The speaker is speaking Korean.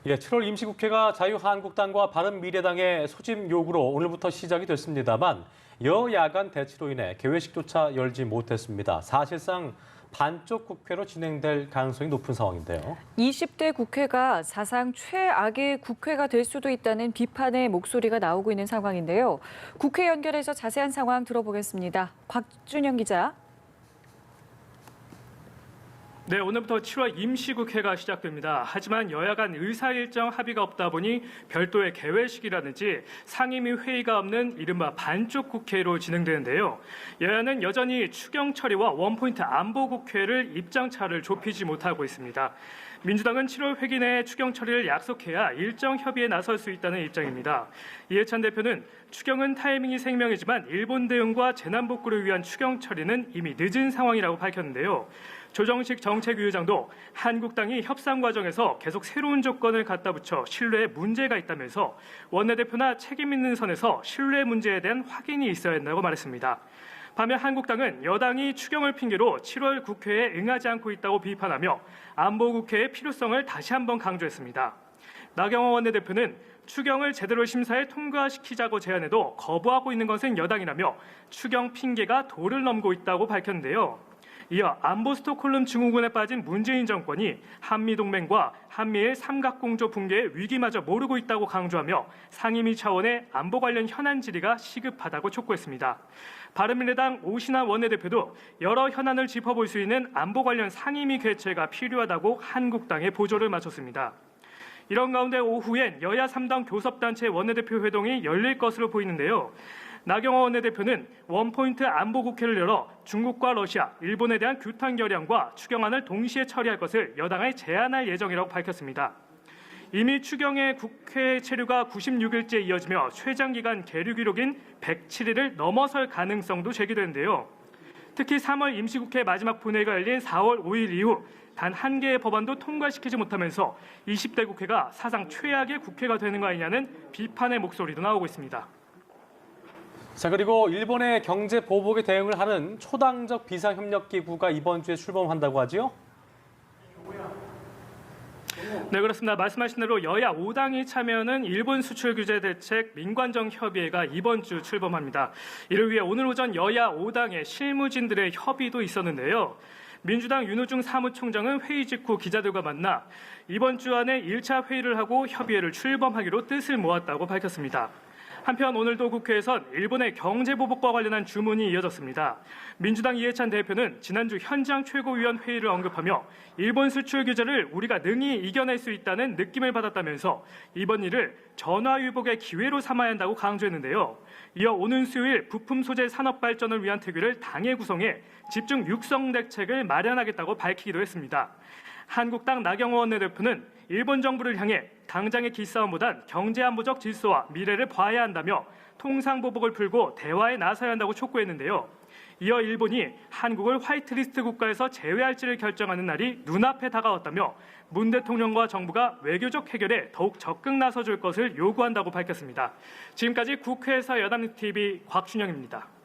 예, 7월 임시국회가 자유한국당과 바른미래당의 소집 요구로 오늘부터 시작이 됐습니다만 여야 간 대치로 인해 개회식조차 열지 못했습니다. 사실상 반쪽 국회로 진행될 가능성이 높은 상황인데요. 20대 국회가 사상 최악의 국회가 될 수도 있다는 비판의 목소리가 나오고 있는 상황인데요. 국회 연결해서 자세한 상황 들어보겠습니다. 곽준영 기자. 네, 오늘부터 7월 임시국회가 시작됩니다. 하지만 여야 간 의사일정 합의가 없다 보니 별도의 개회식이라든지 상임위 회의가 없는 이른바 반쪽 국회로 진행되는데요. 여야는 여전히 추경 처리와 원포인트 안보 국회를 입장차를 좁히지 못하고 있습니다. 민주당은 7월 회기 내에 추경 처리를 약속해야 일정 협의에 나설 수 있다는 입장입니다. 이해찬 대표는 추경은 타이밍이 생명이지만 일본 대응과 재난 복구를 위한 추경 처리는 이미 늦은 상황이라고 밝혔는데요. 조정식 정책위의장도 한국당이 협상 과정에서 계속 새로운 조건을 갖다 붙여 신뢰에 문제가 있다면서 원내대표나 책임 있는 선에서 신뢰 문제에 대한 확인이 있어야 한다고 말했습니다. 반면 한국당은 여당이 추경을 핑계로 7월 국회에 응하지 않고 있다고 비판하며 안보국회의 필요성을 다시 한번 강조했습니다. 나경원 원내대표는 추경을 제대로 심사해 통과시키자고 제안해도 거부하고 있는 것은 여당이라며 추경 핑계가 도를 넘고 있다고 밝혔는데요. 이어 안보 스톡홀름 증후군에 빠진 문재인 정권이 한미동맹과 한미일 삼각공조 붕괴의 위기마저 모르고 있다고 강조하며 상임위 차원의 안보 관련 현안 질의가 시급하다고 촉구했습니다. 바른미래당 오신환 원내대표도 여러 현안을 짚어볼 수 있는 안보 관련 상임위 개최가 필요하다고 한국당에 보조를 마쳤습니다. 이런 가운데 오후엔 여야 3당 교섭단체 원내대표 회동이 열릴 것으로 보이는데요. 나경원 원내대표는 원포인트 안보국회를 열어 중국과 러시아, 일본에 대한 규탄 결의안과 추경안을 동시에 처리할 것을 여당에 제안할 예정이라고 밝혔습니다. 이미 추경의 국회 체류가 96일째 이어지며 최장기간 계류 기록인 107일을 넘어설 가능성도 제기되는데요. 특히 3월 임시국회 마지막 본회의가 열린 4월 5일 이후 단 한 개의 법안도 통과시키지 못하면서 20대 국회가 사상 최악의 국회가 되는 거 아니냐는 비판의 목소리도 나오고 있습니다. 자, 그리고 일본의 경제 보복에 대응을 하는 초당적 비상협력기구가 이번 주에 출범한다고 하지요? 네, 그렇습니다. 말씀하신 대로 여야 5당이 참여하는 일본 수출 규제 대책 민관정 협의회가 이번 주 출범합니다. 이를 위해 오늘 오전 여야 5당의 실무진들의 협의도 있었는데요. 민주당 윤호중 사무총장은 회의 직후 기자들과 만나 이번 주 안에 1차 회의를 하고 협의회를 출범하기로 뜻을 모았다고 밝혔습니다. 한편 오늘도 국회에선 일본의 경제보복과 관련한 주문이 이어졌습니다. 민주당 이해찬 대표는 지난주 현장 최고위원 회의를 언급하며 일본 수출 규제를 우리가 능히 이겨낼 수 있다는 느낌을 받았다면서 이번 일을 전화위복의 기회로 삼아야 한다고 강조했는데요. 이어 오는 수요일 부품 소재 산업 발전을 위한 특위를 당에 구성해 집중 육성 대책을 마련하겠다고 밝히기도 했습니다. 한국당 나경원 원내대표는 일본 정부를 향해 당장의 기싸움보단 경제안보적 질서와 미래를 봐야 한다며 통상보복을 풀고 대화에 나서야 한다고 촉구했는데요. 이어 일본이 한국을 화이트리스트 국가에서 제외할지를 결정하는 날이 눈앞에 다가왔다며 문 대통령과 정부가 외교적 해결에 더욱 적극 나서줄 것을 요구한다고 밝혔습니다. 지금까지 국회에서 여담TV 곽준영입니다.